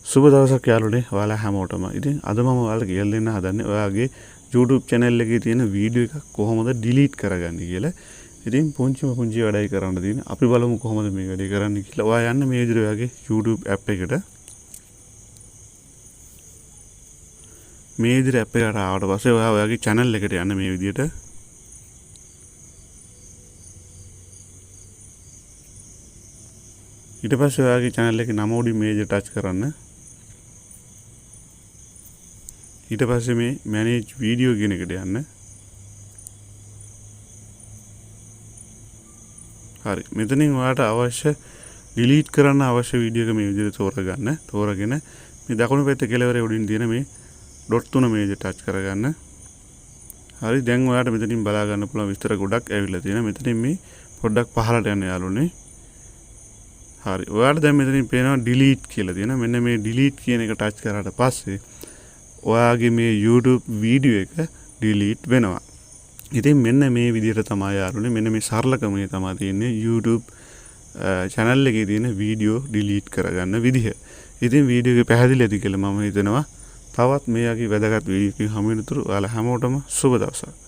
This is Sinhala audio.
සුබ දවසක් යාළුවනේ ඔයාලා හැමෝටම. ඉතින් අද මම ඔයාලට කියලා දෙන්න හදන්නේ ඔයාගේ YouTube channel එකේ තියෙන වීඩියෝ එකක් කොහොමද delete කරගන්නේ කියලා. ඉතින් පුංචි වැඩයි කරන්න තියෙන්නේ. අපි බලමු කොහොමද මේ වැඩේ කරන්නේ කියලා. ඔයා යන්න මේ විදිහට ඔයාගේ YouTube app එකට. මේ විදිහට app එකට ආවට පස්සේ ඔයා ඔයාගේ channel එකට යන්න මේ විදිහට. ඊට පස්සේ ඔයාගේ channel එකේ නම උඩින් මේජ් එක ටච් කරන්න. ඊට පස්සේ මේ manage video කියන එකට යන්න. හරි. මෙතනින් ඔයාලට අවශ්‍ය delete කරන්න අවශ්‍ය වීඩියෝ එක මේ විදිහට තෝරගන්න. තෝරගෙන මේ දකුණු පැත්තේ කෙළවරේ උඩින් තියෙන මේ dot 3 මේජ් එක ටච් කරගන්න. හරි. දැන් ඔයාලට මෙතනින් බලා ගන්න පුළුවන් විස්තර ගොඩක් ඇවිල්ලා තියෙනවා. මෙතනින් මේ පොඩ්ඩක් පහළට යන්න යාළුවනේ. හරි. ඔයාලට දැන් මෙතනින් පේනවා delete කියලා තියෙනවා. මෙන්න මේ delete කියන එක ටච් කරාට පස්සේ ඔයාගේ මේ YouTube වීඩියෝ එක delete වෙනවා. ඉතින් මෙන්න මේ විදිහට තමයි යාළුවනේ මෙන්න මේ සරලකමේ තමයි තියෙන්නේ YouTube channel එකේ තියෙන වීඩියෝ delete කරගන්න විදිහ. ඉතින් වීඩියෝ එක පැහැදිලි ඇති කියලා මම හිතනවා. තවත් මේ වගේ වැදගත් වීඩියෝ එකකින් හමු වෙනතුරු ඔයාලා හැමෝටම සුබ දවසක්.